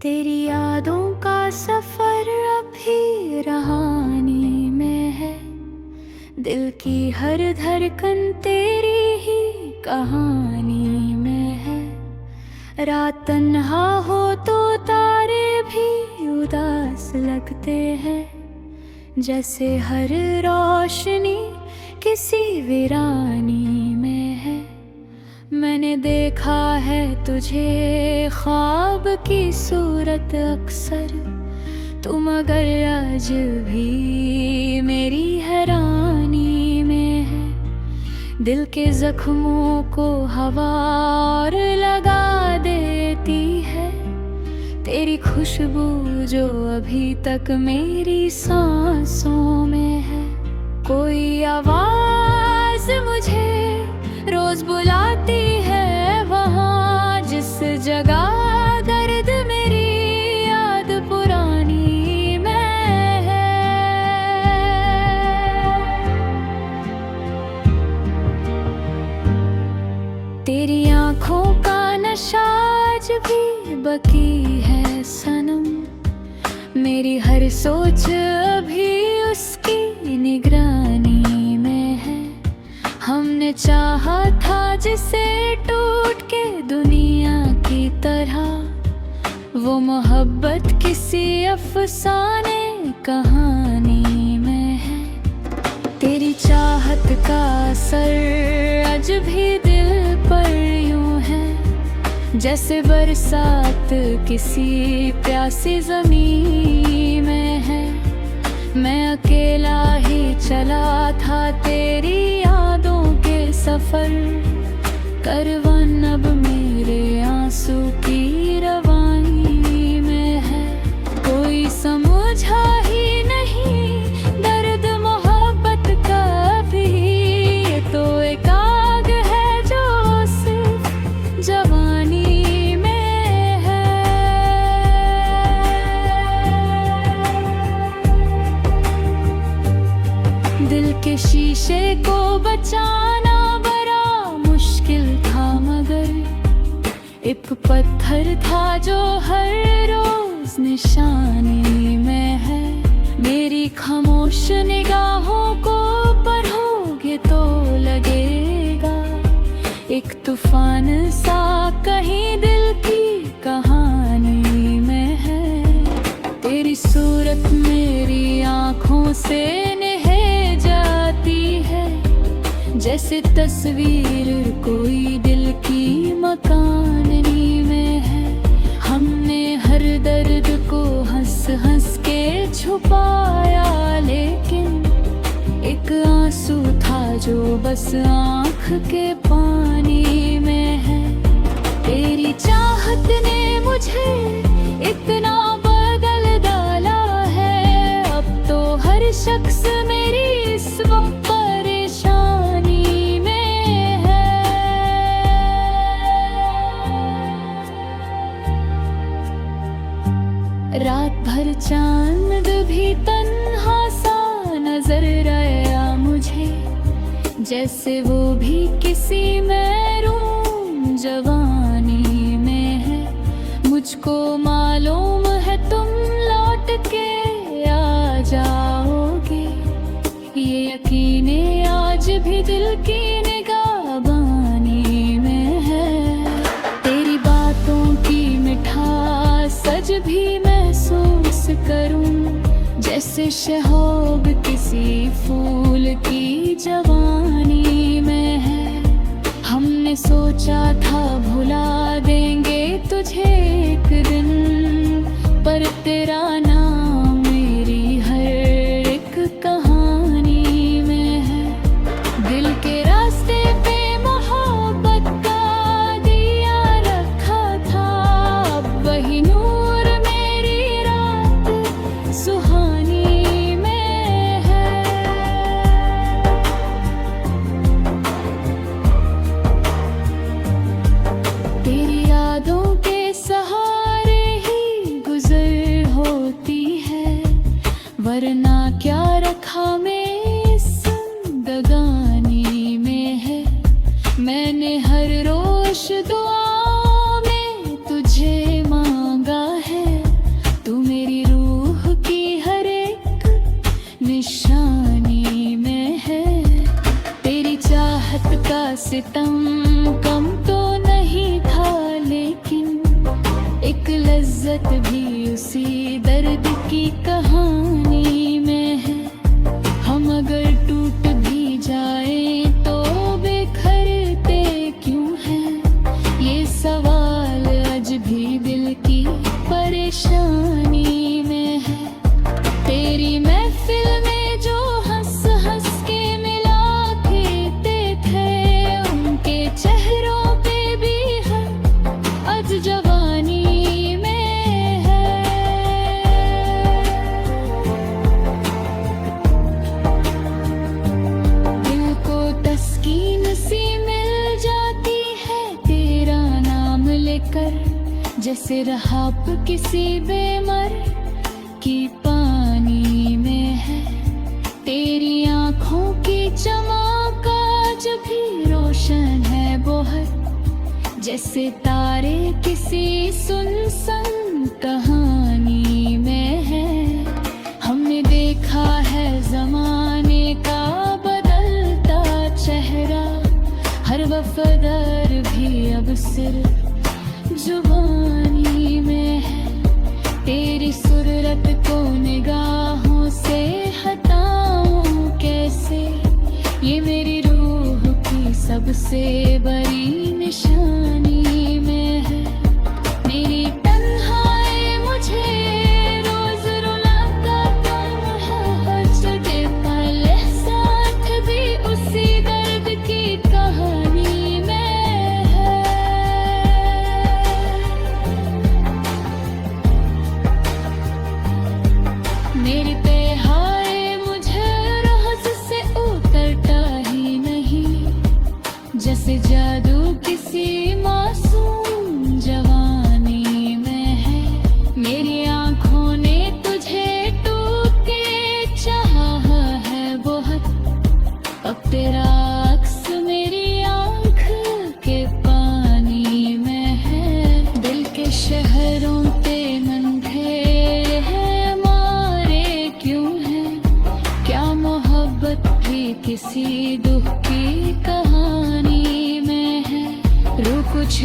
तेरी यादों का सफर अभी रहानी में है। दिल की हर धड़कन तेरी ही कहानी में है। रात तन्हा हो तो तारे भी उदास लगते हैं, जैसे हर रोशनी किसी वीरानी में है। मैंने देखा है तुझे ख्वाब की सूरत अक्सर, तुम मगर आज भी मेरी हैरानी में है। दिल के जख्मों को हवा और लगा देती है, तेरी खुशबू जो अभी तक मेरी सांसों में है। कोई आवाज मुझे रोज बुलाती है वहाँ, जिस जगह दर्द मेरी याद पुरानी में है। तेरी आँखों का नशा आज भी बाकी है सनम, मेरी हर सोच अभी उसकी निगरानी में है। हमने चाहा था जिसे टूट के दुनिया की तरह, वो मोहब्बत किसी अफसाने कहानी में है। तेरी चाहत का असर आज भी दिल पर यूं है, जैसे बरसात किसी प्यासी जमीन में है। मैं अकेला ही चला था तेरी यादों के सफर, करवन अब मेरे आंसू की रवानी में है। कोई समझा ही नहीं दर्द मोहब्बत का भी, ये तो एक आग है जो सिर्फ जवानी में है। दिल के शीशे को बचाना बड़ा मुश्किल था, मगर एक पत्थर था जो हर रोज निशानी में है। मेरी खामोश निगाहों को पढ़ोगे तो लगेगा एक तूफान सा कहीं दिल की कहानी में है। तेरी सूरत मेरी आँखों से जैसे तस्वीर कोई दिल की मकाननी में है। हमने हर दर्द को हंस हंस के छुपाया, लेकिन एक आंसू था जो बस आँख के पानी में है। तेरी चाहत ने मुझे इतना बदल डाला है, अब तो हर शख्स मेरी इस वक्त रात भर चांद भी तन्हा सा नजर आया मुझे, जैसे वो भी किसी महरूम जवानी में है। मुझको मालूम है तुम लौट के आ जाओगे, ये यकीने आज भी दिल की निगाहबानी में है। तेरी बातों की मिठास सज भी महसूस करूं, जैसे शहद किसी फूल की जवानी में है। हमने सोचा था भुला देंगे तुझे एक दिन, पर तेरा नाम मेरी हर एक कहानी में है। दिल के रास्ते पे मोहब्बत का दिया रखा था, अब वही नूर सुहानी में है। तेरी यादों के सहारे ही गुजर होती है, वरना क्या रखा में जिंदगानी में है। मैंने हर रोज दुआ में तुझे मांगा है, चाहत का सितम कम तो नहीं था, लेकिन एक लज्जत भी उसी दर्द की कहानी में है। हम अगर टूट भी जाएं तो बिखरते क्यों हैं, ये सवाल आज भी दिल की परेशानी में है। तेरी महफिल में जो हंस हंस के मिला खेते थे, उनके चेहरों पे भी हम आज जवानी में है। दिल को तस्कीन सी मिल जाती है तेरा नाम लेकर, जैसे रहाप किसी बेमर की पानी में है। तेरी आँखों की चमक आज भी रोशन है बहुत, जैसे तारे किसी सुनसान कहानी में है। हमने देखा है जमाने का बदलता चेहरा, हर वफादार भी अब सिर्फ जुबानी में है। तेरी सूरत को निगाहों से हटाऊं कैसे, ये मेरी रूह की सबसे बड़ी निशानी में है। मेरी तन्हाई मुझे रोज रुलाता था, तुझे पल साथ भी उसी दर्द की कहानी में है। मेरी तन्हाई मुझे रोज से उतरता ही नहीं, जैसे जादू किसी मासूम जवानी में है। मेरी आँखों ने तुझे टूट के चाहा है बहुत, अब तेरा अक्स मेरी आँख के पानी में है। दिल के शहरों पे नन्हे हैं मारे क्यों हैं, क्या मोहब्बत भी किसी दुख की कहानी में है। रू कुछ